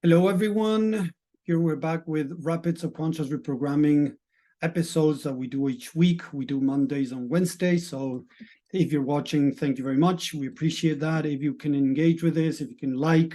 Hello, everyone. Here we're back with Rapid Subconscious Reprogramming episodes that we do each week. We do Mondays and Wednesdays. So if you're watching, thank you very much. We appreciate that. If you can engage with this, if you can like,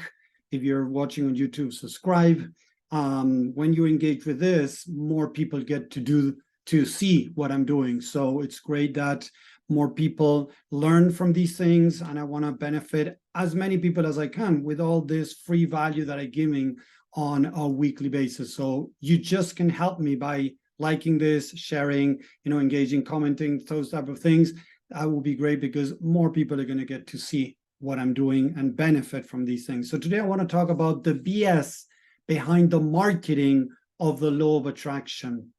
if you're watching on YouTube, subscribe. When you engage with this, more people get to see what I'm doing. So it's great that more people learn from these things, and I want to benefit as many people as I can with all this free value that I'm giving on a weekly basis. So you just can help me by liking this, sharing, engaging, commenting, those type of things. That will be great because more people are going to get to see what I'm doing and benefit from these things. So today I want to talk about the BS behind the marketing of the law of attraction.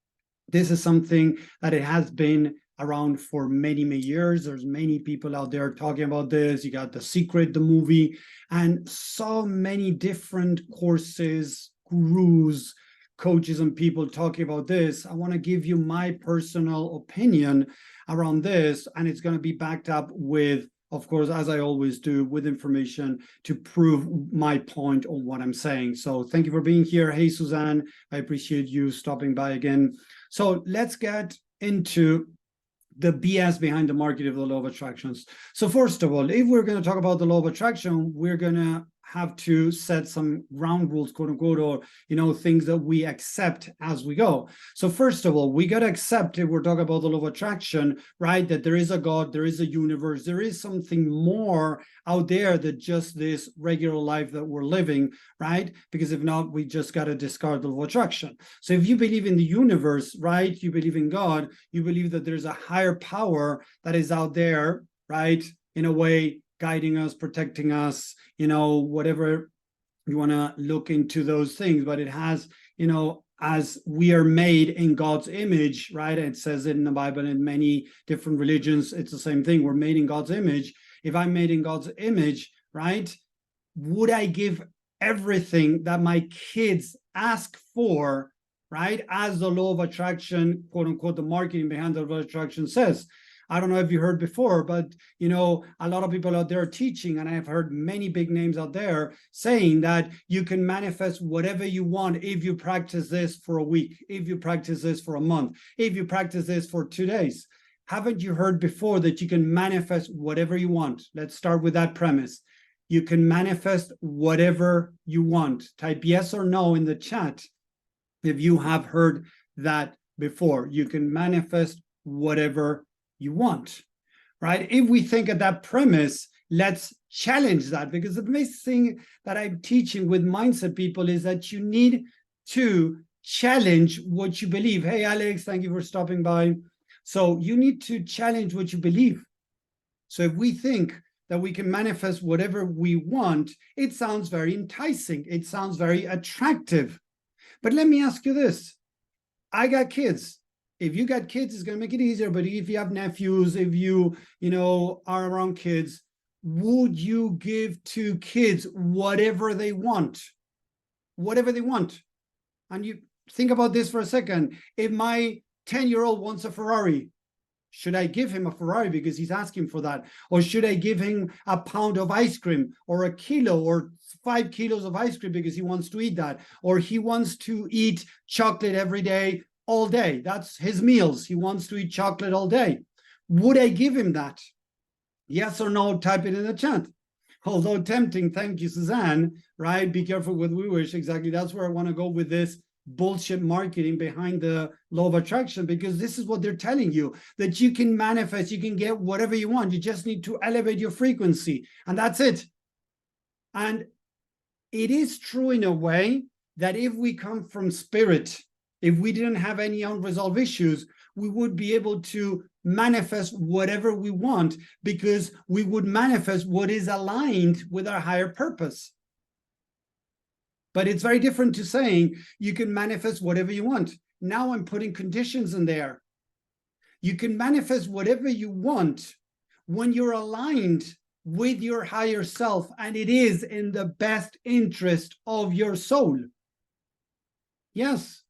This is something that it has been around for many, many years. There's many people out there talking about this. You got The Secret, the movie, and so many different courses, gurus, coaches, and people talking about this. I want to give you my personal opinion around this, and it's going to be backed up with, of course, as I always do, with information to prove my point on what I'm saying. So thank you for being here. Hey, Suzanne, I appreciate you stopping by again. So let's get into the BS behind the market of the law of attractions. So first of all, if we're going to talk about the law of attraction, we're going to have to set some ground rules, quote unquote, or things that we accept as we go. So first of all, we got to accept, if we're talking about the law of attraction, right, that there is a God, there is a universe, there is something more out there than just this regular life that we're living, right? Because if not, we just got to discard the law of attraction. So if you believe in the universe, right, you believe in God, you believe that there's a higher power that is out there, right, in a way, guiding us, protecting us, whatever you want to look into those things. But it has, as we are made in God's image, right? It says it in the Bible, in many different religions, it's the same thing. We're made in God's image. If I'm made in God's image, right, would I give everything that my kids ask for, right, as the law of attraction, quote unquote, the marketing behind the law of attraction says? I don't know if you heard before, but a lot of people out there are teaching, and I have heard many big names out there saying that you can manifest whatever you want if you practice this for a week, if you practice this for a month, if you practice this for 2 days. Haven't you heard before that you can manifest whatever you want? Let's start with that premise. You can manifest whatever you want. Type yes or no in the chat if you have heard that before. You can manifest whatever you want, right? If we think of that premise, let's challenge that, because the basic thing that I'm teaching with mindset people is that you need to challenge what you believe. Hey, Alex, thank you for stopping by. So you need to challenge what you believe. So if we think that we can manifest whatever we want, it sounds very enticing. It sounds very attractive. But let me ask you this. I got kids. If you got kids, it's going to make it easier. But if you have nephews, if you are around kids, would you give to kids whatever they want? Whatever they want. And you think about this for a second. If my 10-year-old wants a Ferrari, should I give him a Ferrari because he's asking for that? Or should I give him a pound of ice cream, or a kilo, or 5 kilos of ice cream because he wants to eat that? Or he wants to eat chocolate every day, all day. That's his meals. He wants to eat chocolate all day. Would I give him that? Yes or no? Type it in the chat. Although tempting, thank you, Suzanne, right? Be careful what we wish. Exactly. That's where I want to go with this bullshit marketing behind the law of attraction, because this is what they're telling you, that you can manifest, you can get whatever you want. You just need to elevate your frequency, and that's it. And it is true in a way that if we come from spirit, if we didn't have any unresolved issues, we would be able to manifest whatever we want, because we would manifest what is aligned with our higher purpose. But it's very different to saying you can manifest whatever you want. Now I'm putting conditions in there. You can manifest whatever you want when you're aligned with your higher self, and it is in the best interest of your soul. Yes.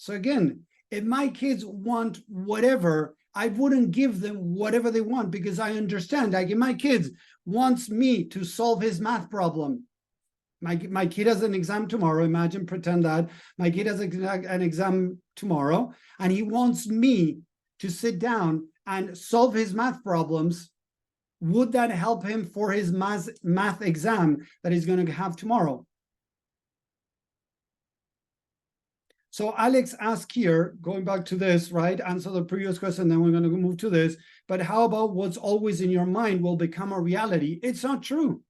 So again, if my kids want whatever, I wouldn't give them whatever they want, because I understand, like, if my kids wants me to solve his math problem, My kid has an exam tomorrow. Imagine, pretend that my kid has an exam tomorrow, and he wants me to sit down and solve his math problems. Would that help him for his math exam that he's going to have tomorrow? So Alex asked here, going back to this, right? Answer the previous question, then we're going to move to this. But how about what's always in your mind will become a reality? It's not true.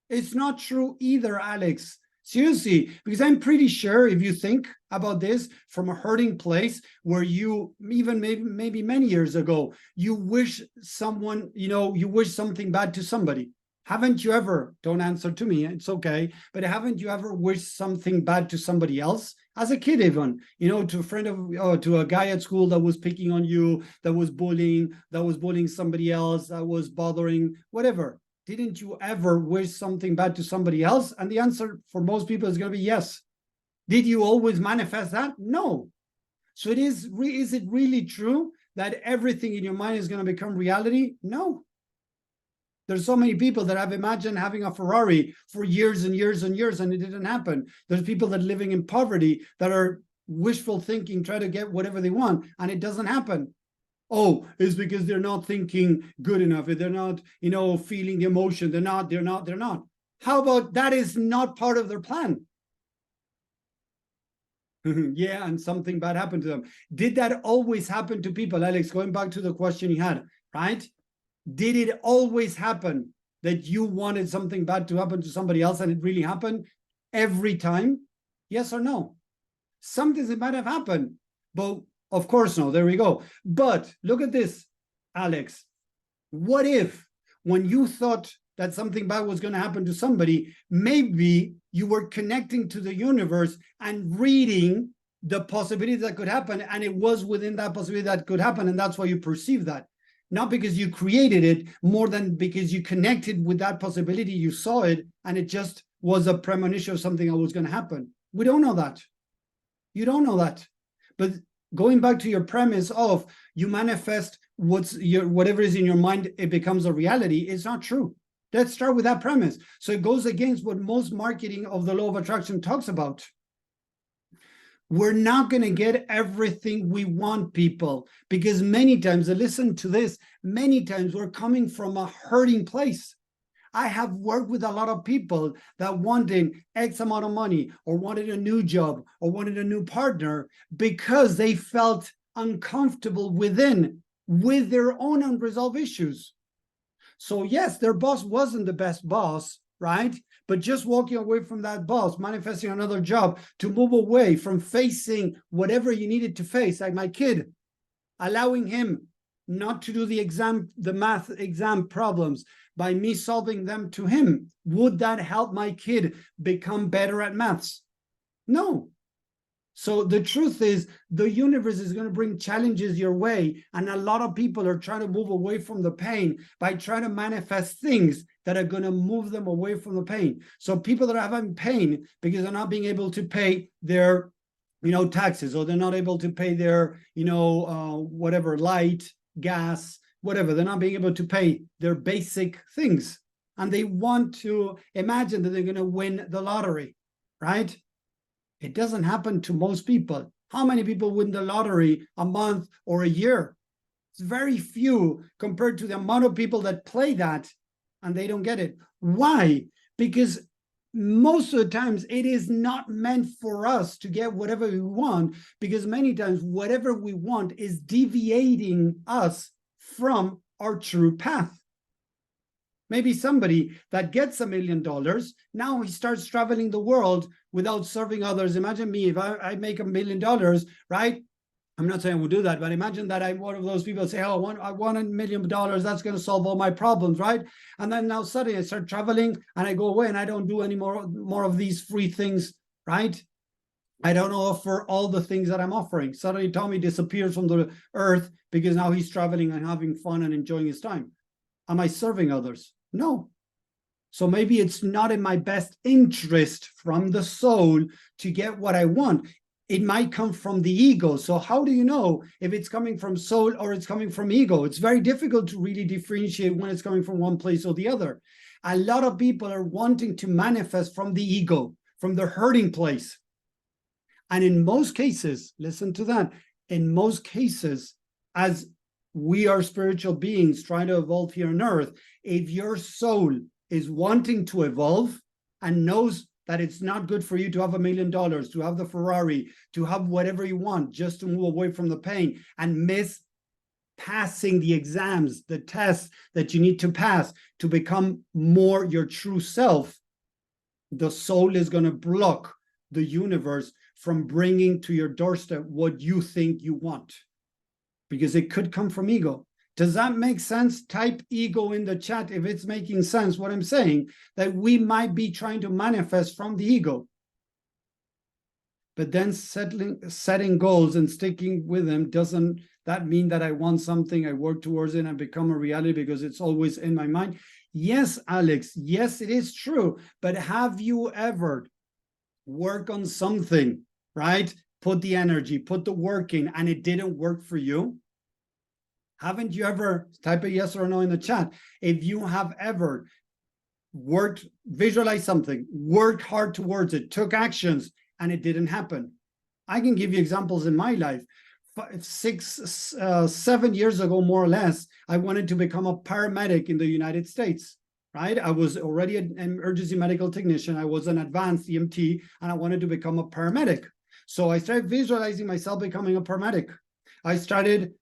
It's not true either, Alex. Seriously, because I'm pretty sure if you think about this from a hurting place where you, even maybe many years ago, you wish someone, you wish something bad to somebody. Haven't you ever, don't answer to me, it's okay, but haven't you ever wished something bad to somebody else? As a kid even, to a friend of, to a guy at school that was picking on you, that was bullying somebody else, that was bothering, whatever. Didn't you ever wish something bad to somebody else? And the answer for most people is going to be yes. Did you always manifest that? No. So is it really true that everything in your mind is going to become reality? No. There's so many people that have imagined having a Ferrari for years and years and years, and it didn't happen. There's people that are living in poverty that are wishful thinking, try to get whatever they want, and it doesn't happen. Oh, it's because they're not thinking good enough. They're not, feeling the emotion. They're not. How about that is not part of their plan? Yeah, and something bad happened to them. Did that always happen to people, Alex? Going back to the question you had, right? Did it always happen that you wanted something bad to happen to somebody else and it really happened every time? Yes or no? Something might have happened, but of course no. There we go. But look at this, Alex. What if when you thought that something bad was going to happen to somebody, maybe you were connecting to the universe and reading the possibility that could happen, and it was within that possibility that could happen, and that's why you perceive that. Not because you created it, more than because you connected with that possibility, you saw it, and it just was a premonition of something that was going to happen. We don't know that. You don't know that. But going back to your premise of you manifest whatever is in your mind, it becomes a reality, it's not true. Let's start with that premise. So it goes against what most marketing of the law of attraction talks about. We're not going to get everything we want, people, because many times, and listen to this, many times we're coming from a hurting place. I have worked with a lot of people that wanted X amount of money or wanted a new job or wanted a new partner because they felt uncomfortable with their own unresolved issues. So yes, their boss wasn't the best boss, right? But just walking away from that boss, manifesting another job to move away from facing whatever you needed to face, like my kid, allowing him not to do the math exam problems by me solving them to him. Would that help my kid become better at maths? No. So the truth is, the universe is going to bring challenges your way, and a lot of people are trying to move away from the pain by trying to manifest things that are going to move them away from the pain. So people that are having pain because they're not being able to pay their, taxes, or they're not able to pay their, whatever, light, gas, whatever, they're not being able to pay their basic things, and they want to imagine that they're going to win the lottery, right? It doesn't happen to most people. How many people win the lottery a month or a year? It's very few compared to the amount of people that play that and they don't get it. Why? Because most of the times it is not meant for us to get whatever we want, because many times whatever we want is deviating us from our true path. Maybe somebody that gets $1 million, now he starts traveling the world without serving others. Imagine me, if I make $1 million, right? I'm not saying we'll do that, but imagine that I'm one of those people that say, oh, I want $1 million, that's going to solve all my problems, right? And then now suddenly I start traveling and I go away and I don't do any more of these free things, right? I don't offer all the things that I'm offering. Suddenly Tommy disappears from the earth because now he's traveling and having fun and enjoying his time. Am I serving others? No. So maybe it's not in my best interest from the soul to get what I want. It might come from the ego. So how do you know if it's coming from soul or it's coming from ego? It's very difficult to really differentiate when it's coming from one place or the other. A lot of people are wanting to manifest from the ego, from the hurting place. And in most cases, listen to that, in most cases, as we are spiritual beings trying to evolve here on earth, if your soul is wanting to evolve and knows that it's not good for you to have $1 million, to have the Ferrari, to have whatever you want, just to move away from the pain and miss passing the exams, the tests that you need to pass to become more your true self, the soul is going to block the universe from bringing to your doorstep what you think you want, because it could come from ego. Does that make sense? Type ego in the chat if it's making sense what I'm saying, that we might be trying to manifest from the ego. But then setting goals and sticking with them, doesn't that mean that I want something, I work towards it and become a reality because it's always in my mind? Yes, Alex, yes, it is true. But have you ever worked on something, right? Put the energy, put the work in, and it didn't work for you? Haven't you ever, type a yes or no in the chat, if you have ever worked, visualized something, worked hard towards it, took actions, and it didn't happen? I can give you examples in my life. 7 years ago, more or less, I wanted to become a paramedic in the United States, right? I was already an emergency medical technician. I was an advanced EMT, and I wanted to become a paramedic. So I started visualizing myself becoming a paramedic. I started,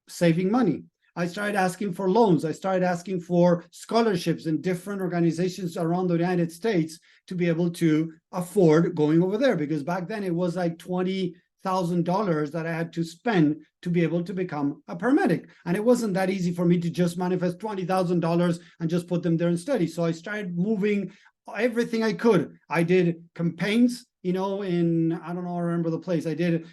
saving money. I started asking for loans. I started asking for scholarships in different organizations around the United States to be able to afford going over there, because back then it was like $20,000 that I had to spend to be able to become a paramedic. And it wasn't that easy for me to just manifest $20,000 and just put them there and study. So I started moving everything I could. I did campaigns, I remember the place. I did,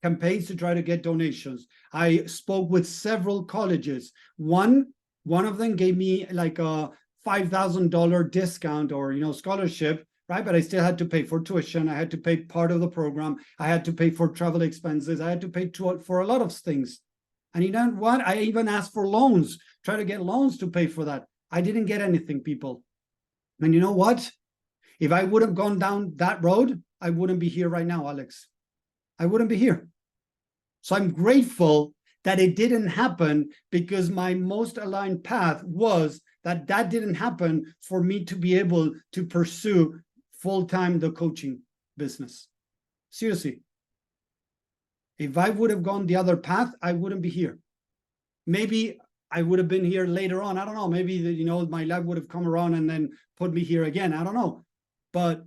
campaigns to try to get donations. I spoke with several colleges. One of them gave me like a $5,000 discount or, scholarship, right? But I still had to pay for tuition. I had to pay part of the program. I had to pay for travel expenses. I had to pay for a lot of things. And you know what? I even asked for loans, try to get loans to pay for that. I didn't get anything, people. And you know what? If I would have gone down that road, I wouldn't be here right now, Alex. I wouldn't be here. So I'm grateful that it didn't happen, because my most aligned path was that didn't happen for me to be able to pursue full-time the coaching business. Seriously. If I would have gone the other path, I wouldn't be here. Maybe I would have been here later on. I don't know. Maybe, my life would have come around and then put me here again. I don't know. But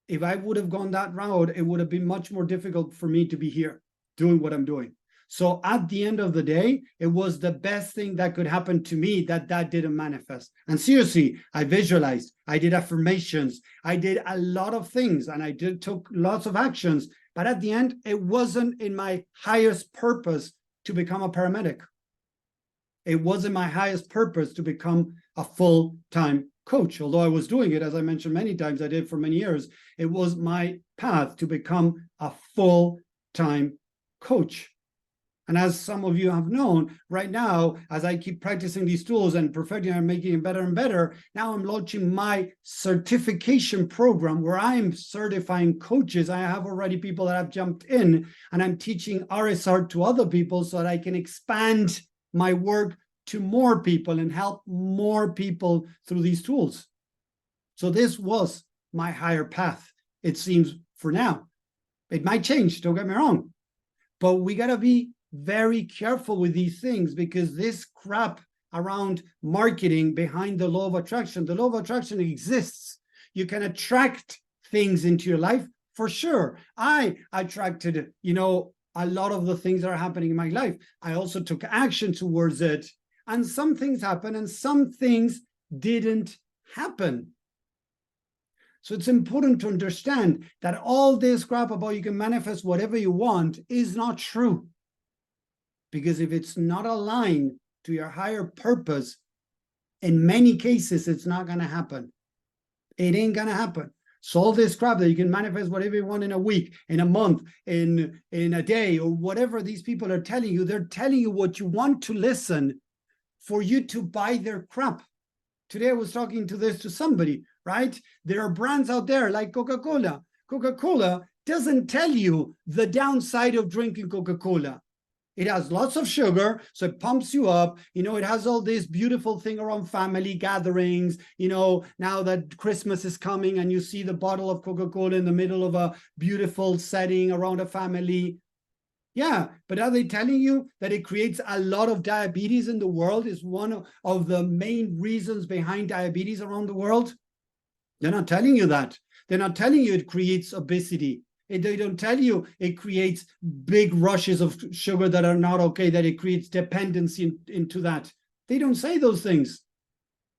if I would have gone that route, it would have been much more difficult for me to be here doing what I'm doing. So at the end of the day, it was the best thing that could happen to me that didn't manifest. And seriously, I visualized, I did affirmations, I did a lot of things, and I took lots of actions. But at the end, it wasn't in my highest purpose to become a paramedic. It wasn't my highest purpose to become a full-time coach. Although I was doing it, as I mentioned many times, I did for many years. It was my path to become a full-time coach. And as some of you have known, right now, as I keep practicing these tools and perfecting and making it better and better, now I'm launching my certification program where I'm certifying coaches. I have already people that have jumped in, and I'm teaching RSR to other people so that I can expand my work to more people and help more people through these tools. So this was my higher path, it seems, for now. It might change, don't get me wrong. But we got to be very careful with these things, because this crap around marketing behind the law of attraction exists. You can attract things into your life for sure. I attracted, a lot of the things that are happening in my life. I also took action towards it, and some things happened and some things didn't happen. So it's important to understand that all this crap about you can manifest whatever you want is not true. Because if it's not aligned to your higher purpose, in many cases, it's not going to happen. It ain't going to happen. So all this crap that you can manifest whatever you want in a week, in a month, in a day, or whatever these people are telling you, they're telling you what you want to listen for you to buy their crap. Today I was talking to somebody, right? There are brands out there like Coca-Cola. Coca-Cola doesn't tell you the downside of drinking Coca-Cola. It has lots of sugar, so it pumps you up. You know, it has all this beautiful thing around family gatherings. You know, now that Christmas is coming and you see the bottle of Coca-Cola in the middle of a beautiful setting around a family. Yeah, but are they telling you that it creates a lot of diabetes in the world? Is one of the main reasons behind diabetes around the world? They're not telling you that. They're not telling you it creates obesity. They don't tell you it creates big rushes of sugar that are not okay, that it creates dependency into that. They don't say those things.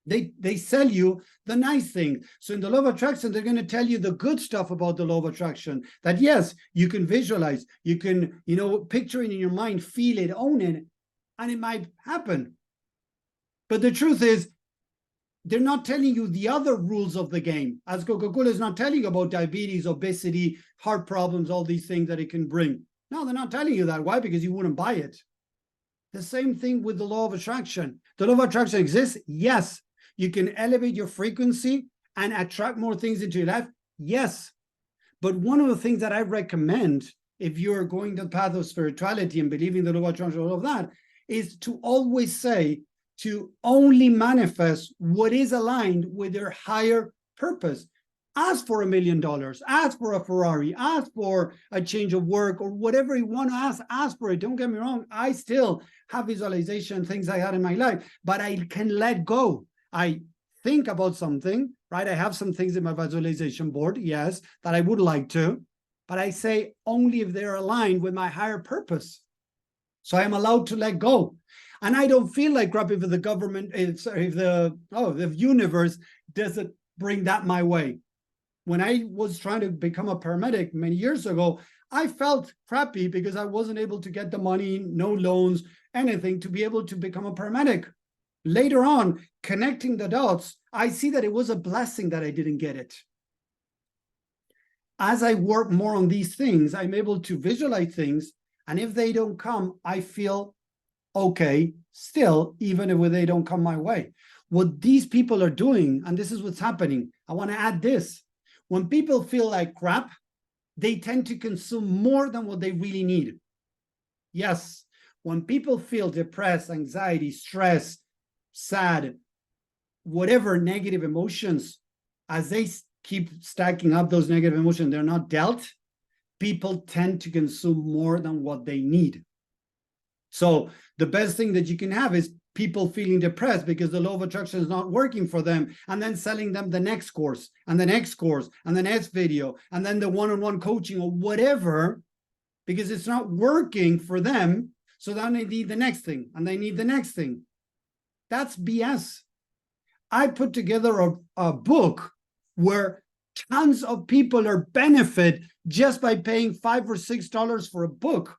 They sell you the nice thing. So in the law of attraction, they're going to tell you the good stuff about the law of attraction, that yes, you can visualize, you can, you know, picture it in your mind, feel it, own it, and it might happen. But the truth is, they're not telling you the other rules of the game. As Coca-Cola is not telling you about diabetes, obesity, heart problems, all these things that it can bring. No, they're not telling you that. Why? Because you wouldn't buy it. The same thing with the law of attraction. The law of attraction exists. Yes. You can elevate your frequency and attract more things into your life. Yes. But one of the things that I recommend, if you're going the path of spirituality and believing the law of attraction, all of that, is to always say, to only manifest what is aligned with your higher purpose. Ask for $1 million, ask for a Ferrari, ask for a change of work, or whatever you want to ask for it. Don't get me wrong, I still have visualization, things I had in my life, but I can let go. I think about something, right? I have some things in my visualization board, yes, that I would like to, but I say only if they're aligned with my higher purpose. So I am allowed to let go. And I don't feel like crap if the government, if the universe doesn't bring that my way. When I was trying to become a paramedic many years ago, I felt crappy because I wasn't able to get the money, no loans, anything to be able to become a paramedic. Later on, connecting the dots, I see that it was a blessing that I didn't get it. As I work more on these things, I'm able to visualize things. And if they don't come, I feel okay still, even if they don't come my way. What these people are doing, and this is what's happening, I want to add this. When people feel like crap, they tend to consume more than what they really need. Yes, when people feel depressed, anxiety, stress, sad, whatever negative emotions, as they keep stacking up those negative emotions, they're not dealt, people tend to consume more than what they need. So the best thing that you can have is people feeling depressed because the law of attraction is not working for them, and then selling them the next course and the next course and the next video and then the one-on-one coaching or whatever, because it's not working for them. So then they need the next thing and they need the next thing. That's BS. I put together a book where tons of people are benefit just by paying $5 or $6 for a book.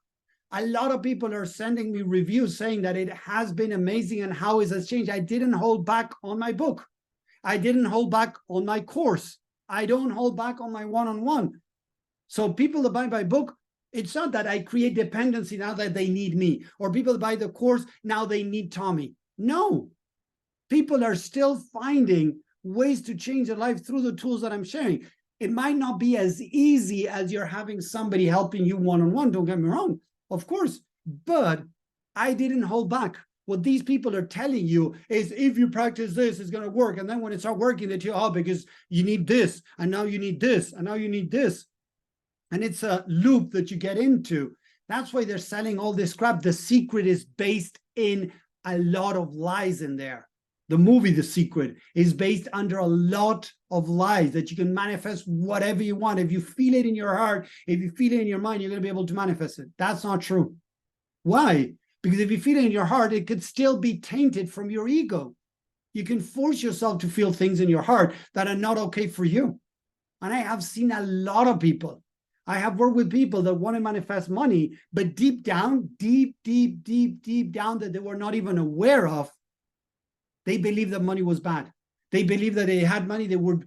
A lot of people are sending me reviews saying that it has been amazing and how it has changed. I didn't hold back on my book. I didn't hold back on my course. I don't hold back on my one-on-one. So people that buy my book, it's not that I create dependency now that they need me, or people that buy the course, now they need Tommy. No, people are still finding ways to change their life through the tools that I'm sharing. It might not be as easy as you're having somebody helping you one-on-one, don't get me wrong. Of course, but I didn't hold back. What these people are telling you is if you practice this, it's going to work. And then when it starts working, they tell you, oh, because you need this, and now you need this, and now you need this. And it's a loop that you get into. That's why they're selling all this crap. The Secret is based in a lot of lies in there. The movie The Secret is based under a lot of lies that you can manifest whatever you want. If you feel it in your heart, if you feel it in your mind, you're going to be able to manifest it. That's not true. Why? Because if you feel it in your heart, it could still be tainted from your ego. You can force yourself to feel things in your heart that are not okay for you. And I have seen a lot of people. I have worked with people that want to manifest money, but deep down, deep down, that they were not even aware of, they believed that money was bad. They believed that they had money, they would,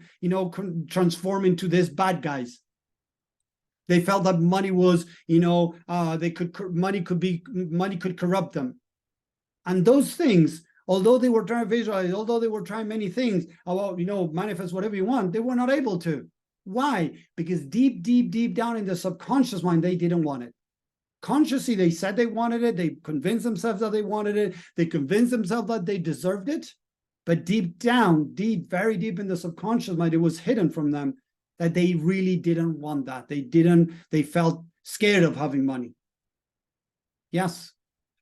transform into these bad guys. They felt that money was, money could corrupt them. And those things Although they were trying to visualize, although they were trying many things about, manifest whatever you want, they were not able to. Why? Because deep, deep, deep down in the subconscious mind, they didn't want it. Consciously, they said they wanted it. They convinced themselves that they wanted it. They convinced themselves that they deserved it. But deep down, very deep in the subconscious mind, it was hidden from them that they really didn't want that. They felt scared of having money. Yes.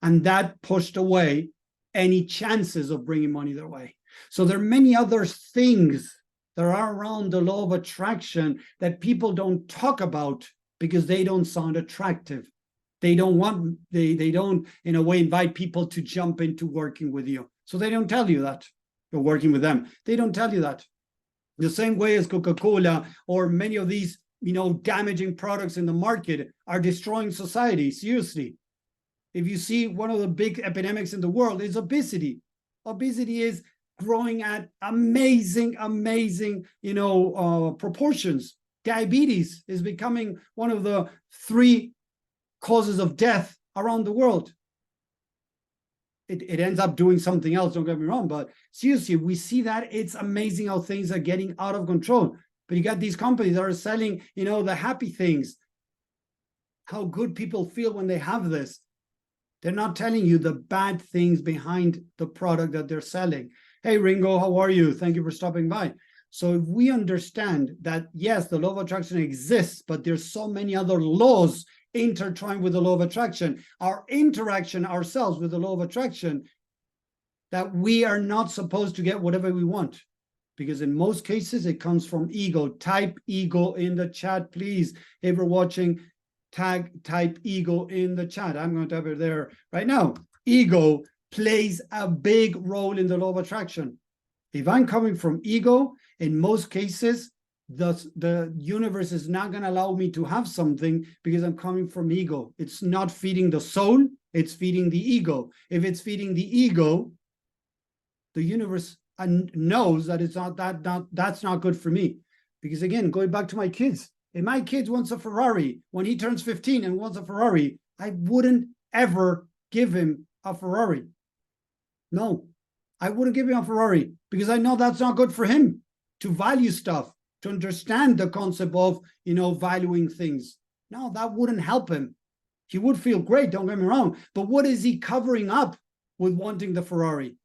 And that pushed away any chances of bringing money their way. So there are many other things that are around the law of attraction that people don't talk about because they don't sound attractive. They don't, in a way, invite people to jump into working with you. So they don't tell you that you're working with them. They don't tell you that. The same way as Coca-Cola or many of these, damaging products in the market are destroying society. Seriously. If you see one of the big epidemics in the world is obesity. Obesity is growing at amazing, proportions. Diabetes is becoming one of the 3 causes of death around the world. It ends up doing something else, don't get me wrong, but seriously, we see that it's amazing how things are getting out of control. But you got these companies that are selling, the happy things, how good people feel when they have this. They're not telling you the bad things behind the product that they're selling. Hey, Ringo, how are you? Thank you for stopping by. So if we understand that, yes, the law of attraction exists, but there's so many other laws intertwined with the law of attraction, our interaction ourselves with the law of attraction, that we are not supposed to get whatever we want. Because in most cases, it comes from ego. Type ego in the chat, please. If you're watching, type ego in the chat. I'm going to type it there right now. Ego plays a big role in the law of attraction. If I'm coming from ego, in most cases, the universe is not going to allow me to have something because I'm coming from ego. It's not feeding the soul, it's feeding the ego. If it's feeding the ego, the universe knows that that's not good for me. Because again, going back to my kids, if my kid wants a Ferrari when he turns 15 and wants a Ferrari, I wouldn't ever give him a Ferrari. No, I wouldn't give him a Ferrari because I know that's not good for him to value stuff, to understand the concept of, valuing things. No, that wouldn't help him. He would feel great, don't get me wrong, but what is he covering up with wanting the Ferrari?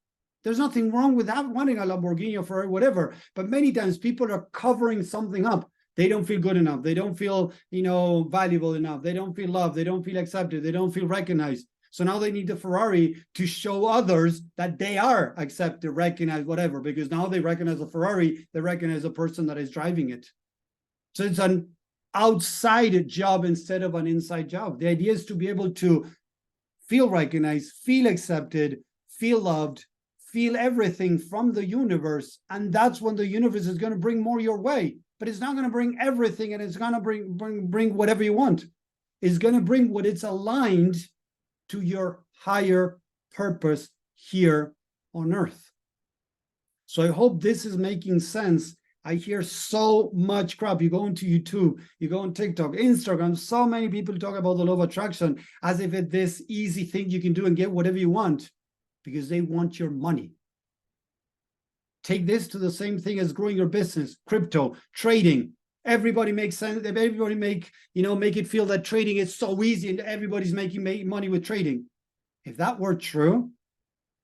There's nothing wrong with that, wanting a Lamborghini or Ferrari, whatever, but many times people are covering something up. They don't feel good enough. They don't feel, valuable enough. They don't feel loved. They don't feel accepted. They don't feel recognized. So now they need the Ferrari to show others that they are accepted, recognized, whatever, because now they recognize the Ferrari, they recognize the person that is driving it. So it's an outside job instead of an inside job. The idea is to be able to feel recognized, feel accepted, feel loved, feel everything from the universe. And that's when the universe is going to bring more your way. But it's not going to bring everything, and it's going to bring whatever you want. It's going to bring what it's aligned to your higher purpose here on earth. So I hope this is making sense. I hear so much crap. You go into YouTube, you go on TikTok, Instagram, so many people talk about the law of attraction as if it's this easy thing you can do and get whatever you want because they want your money. Take this to the same thing as growing your business, crypto, trading. Everybody makes sense. Everybody make it feel that trading is so easy and everybody's making money with trading. If that were true,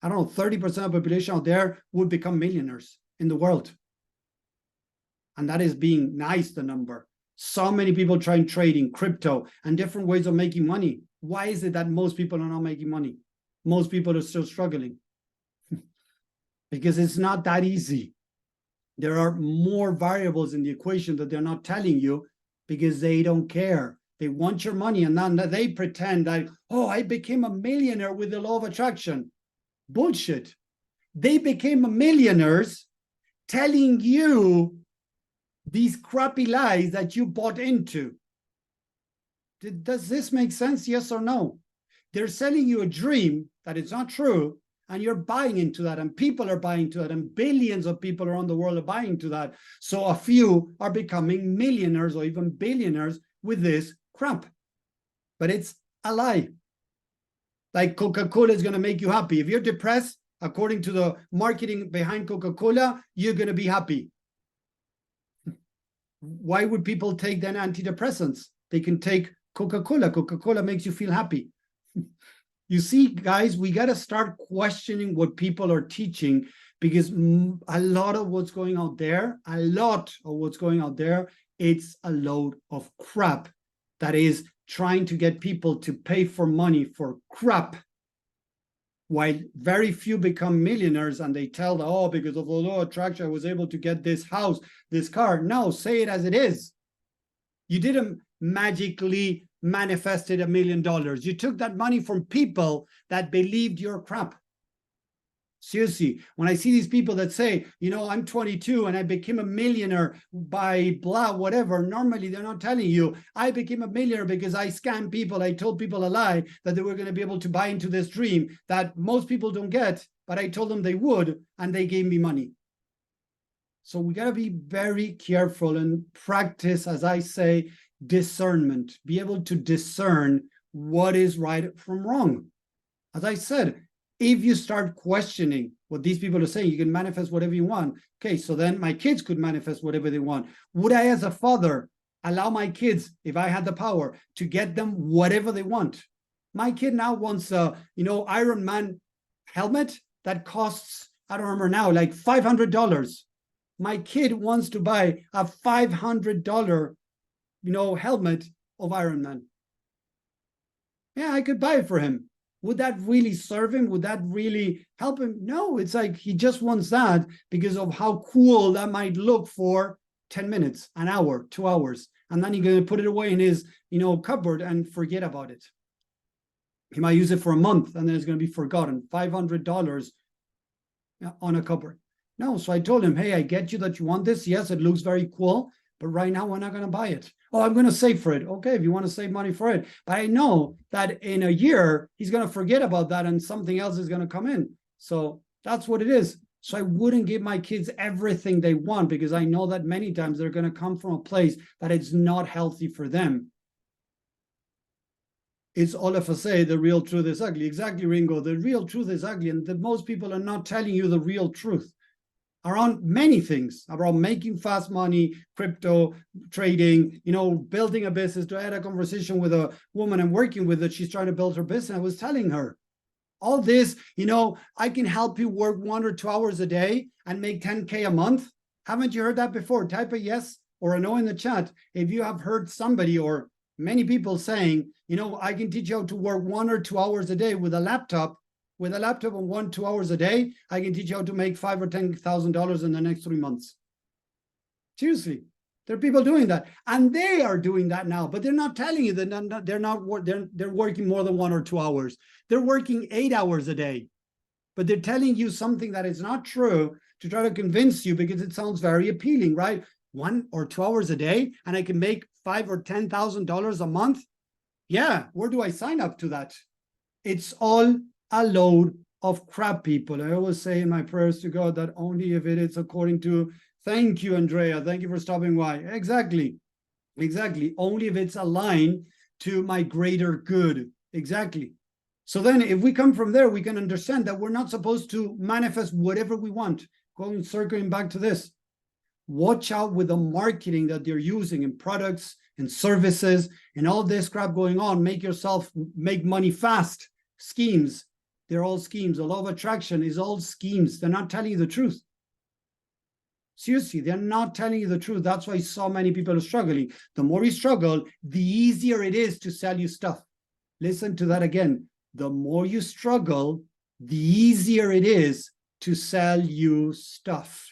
I don't know, 30% of the population out there would become millionaires in the world. And that is being nice, the number. So many people trying trading, crypto, and different ways of making money. Why is it that most people are not making money? Most people are still struggling. Because it's not that easy. There are more variables in the equation that they're not telling you because they don't care. They want your money, and then they pretend that, oh, I became a millionaire with the law of attraction. Bullshit. They became millionaires telling you these crappy lies that you bought into. Does this make sense? Yes or no? They're selling you a dream that is not true, and you're buying into that, and people are buying into that, and billions of people around the world are buying into that. So a few are becoming millionaires or even billionaires with this crap. But it's a lie. Like Coca-Cola is going to make you happy. If you're depressed, according to the marketing behind Coca-Cola, you're going to be happy. Why would people take then antidepressants? They can take Coca-Cola. Coca-Cola makes you feel happy. You see, guys, we got to start questioning what people are teaching, because a lot of what's going out there, it's a load of crap that is trying to get people to pay for money for crap, while very few become millionaires and they tell them, oh, because of the law of attraction, I was able to get this house, this car. No, say it as it is. You didn't magically manifested $1 million. You took that money from people that believed your crap. Seriously, when I see these people that say, you know, I'm 22 and I became a millionaire by blah, whatever, normally they're not telling you, I became a millionaire because I scammed people. I told people a lie that they were going to be able to buy into this dream that most people don't get, but I told them they would, and they gave me money. So we got to be very careful and practice, as I say, discernment, be able to discern what is right from wrong. As I said, if you start questioning what these people are saying, you can manifest whatever you want. Okay, so then my kids could manifest whatever they want. Would I, as a father, allow my kids, if I had the power, to get them whatever they want? My kid now wants a, Iron Man helmet that costs, I don't remember now, like $500. My kid wants to buy a $500, helmet of Iron Man. Yeah, I could buy it for him. Would that really serve him? Would that really help him? No, it's like he just wants that because of how cool that might look for 10 minutes, an hour, 2 hours. And then he's going to put it away in his, cupboard and forget about it. He might use it for a month and then it's going to be forgotten. $500 on a cupboard. No, so I told him, hey, I get you that you want this. Yes, it looks very cool, but right now we're not going to buy it. Oh, I'm going to save for it. Okay, if you want to save money for it. But I know that in a year, he's going to forget about that and something else is going to come in. So that's what it is. So I wouldn't give my kids everything they want because I know that many times they're going to come from a place that it's not healthy for them. It's all of us say the real truth is ugly. Exactly, Ringo. The real truth is ugly. And that most people are not telling you the real truth around many things, around making fast money, crypto, trading, building a business. I had a conversation with a woman I'm working with that she's trying to build her business. I was telling her, all this, I can help you work 1 or 2 hours a day and make 10K a month. Haven't you heard that before? Type a yes or a no in the chat if you have heard somebody or many people saying, I can teach you how to work 1 or 2 hours a day with a laptop. With a laptop on 1 2 hours a day, I can teach you how to make $5,000 or $10,000 in the next 3 months. Seriously, there are people doing that, and they are doing that now. But they're not telling you that they're working more than 1 or 2 hours. They're working 8 hours a day, but they're telling you something that is not true to try to convince you because it sounds very appealing, right? 1 or 2 hours a day, and I can make $5,000 or $10,000 a month. Yeah, where do I sign up to that? It's all a load of crap, people. I always say in my prayers to God that only if it is according to, thank you, Andrea, thank you for stopping by. Exactly. Only if it's aligned to my greater good. Exactly. So then if we come from there, we can understand that we're not supposed to manifest whatever we want. Circling back to this. Watch out with the marketing that they're using in products and services and all this crap going on. Make money fast. Schemes. They're all schemes. The law of attraction is all schemes. They're not telling you the truth. Seriously, they're not telling you the truth. That's why so many people are struggling. The more you struggle, the easier it is to sell you stuff. Listen to that again. The more you struggle, the easier it is to sell you stuff.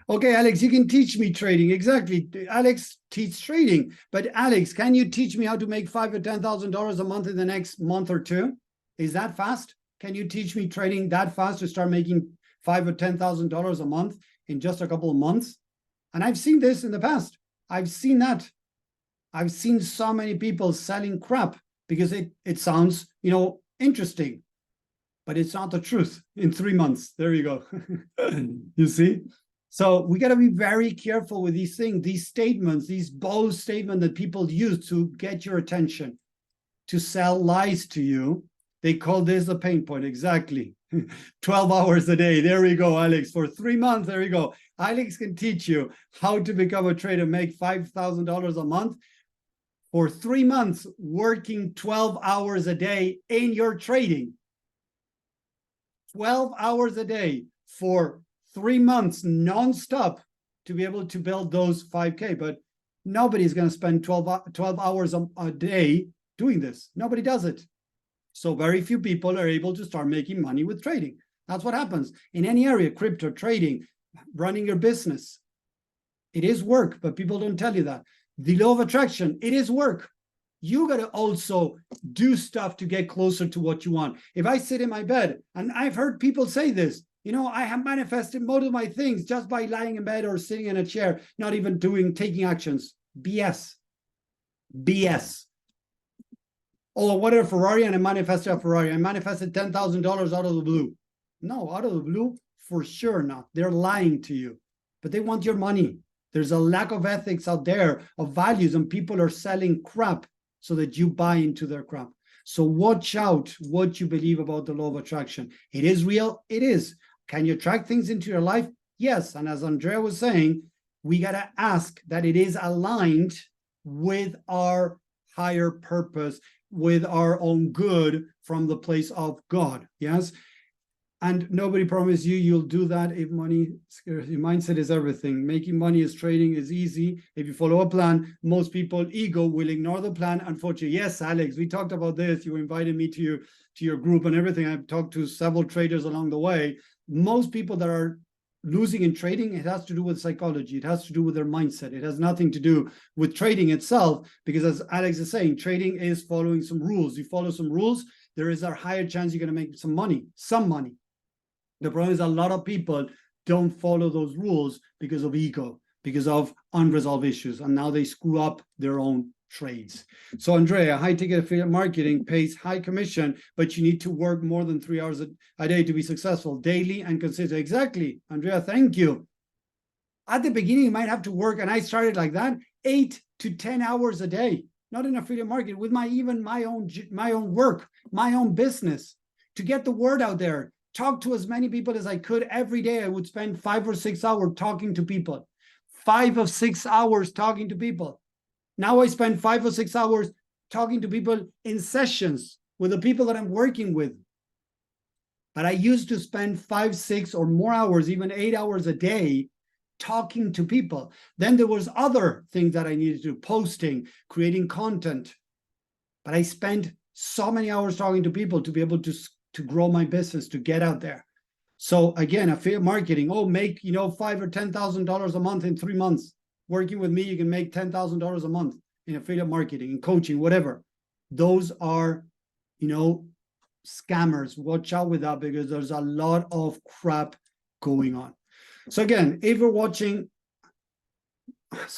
Okay, Alex, you can teach me trading. Exactly. Alex teaches trading. But Alex, can you teach me how to make $5,000 or $10,000 a month in the next month or two? Is that fast? Can you teach me trading that fast to start making $5,000 or $10,000 a month in just a couple of months? And I've seen this in the past. I've seen that. I've seen so many people selling crap because it sounds, interesting, but it's not the truth in 3 months. There you go. You see? So we got to be very careful with these things, these statements, these bold statements that people use to get your attention, to sell lies to you. They call this a pain point. Exactly. 12 hours a day. There we go, Alex. For 3 months, there you go. Alex can teach you how to become a trader, make $5,000 a month for 3 months, working 12 hours a day in your trading. 12 hours a day for 3 months nonstop to be able to build those 5K. But nobody's going to spend 12 hours a day doing this. Nobody does it. So very few people are able to start making money with trading. That's what happens in any area, crypto, trading, running your business. It is work, but people don't tell you that. The law of attraction, it is work. You got to also do stuff to get closer to what you want. If I sit in my bed, and I've heard people say this, you know, I have manifested most of my things just by lying in bed or sitting in a chair, not even taking actions. BS. BS. Oh, I wanted a Ferrari and I manifested a Ferrari. I manifested $10,000 out of the blue. No, out of the blue, for sure not. They're lying to you, but they want your money. There's a lack of ethics out there, of values, and people are selling crap so that you buy into their crap. So watch out what you believe about the law of attraction. It is real. It is. Can you attract things into your life? Yes. And as Andrea was saying, we got to ask that it is aligned with our higher purpose, with our own good from the place of God. Yes. And nobody promised you you'll do that if money scares you. Mindset is everything. Making money is trading is easy. If you follow a plan, most people, ego, will ignore the plan. Unfortunately, yes, Alex, we talked about this. You invited me to your group and everything. I've talked to several traders along the way. Most people that are losing in trading, it has to do with psychology. It has to do with their mindset. It has nothing to do with trading itself, because as Alex is saying, trading is following some rules. You follow some rules, there is a higher chance you're going to make some money. The problem is a lot of people don't follow those rules because of ego, because of unresolved issues, and now they screw up their own trades. So Andrea, high ticket affiliate marketing pays high commission, but you need to work more than 3 hours a day to be successful, daily and consistent. Exactly, Andrea, thank you. At the beginning, you might have to work, and I started like that, 8 to 10 hours a day, not in affiliate marketing, with my own work, my own business, to get the word out there. Talk to as many people as I could every day. I would spend 5 or 6 hours talking to people. 5 or 6 hours talking to people. Now I spend 5 or 6 hours talking to people in sessions with the people that I'm working with. But I used to spend 5, 6 or more hours, even 8 hours a day, talking to people. Then there was other things that I needed to do, posting, creating content. But I spent so many hours talking to people to be able to grow my business, to get out there. So again, affiliate marketing, make $5,000 or $10,000 a month in 3 months. Working with me, you can make $10,000 a month in affiliate marketing, in coaching, whatever. Those are, scammers. Watch out with that, because there's a lot of crap going on. So again, if you're watching,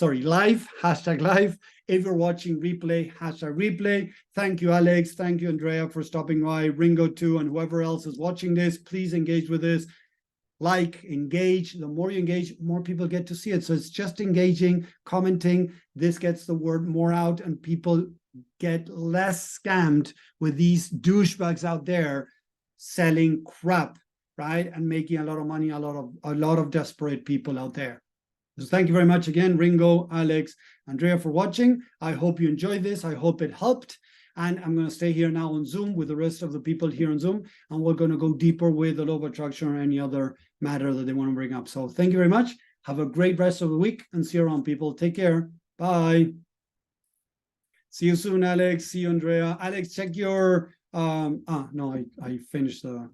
live, #live. If you're watching replay, #replay. Thank you, Alex. Thank you, Andrea, for stopping by. Ringo too, and whoever else is watching this, please engage with this. Like, engage. The more you engage, more people get to see it. So it's just engaging, commenting. This gets the word more out, and people get less scammed with these douchebags out there selling crap, right? And making a lot of money, a lot of desperate people out there. So thank you very much again, Ringo, Alex, Andrea, for watching. I hope you enjoyed this. I hope it helped. And I'm going to stay here now on Zoom with the rest of the people here on Zoom, and we're going to go deeper with the law of attraction or any other matter that they want to bring up. So thank you very much. Have a great rest of the week, and see you around, people. Take care. Bye. See you soon, Alex. See you, Andrea. Alex, check your, no, I finished the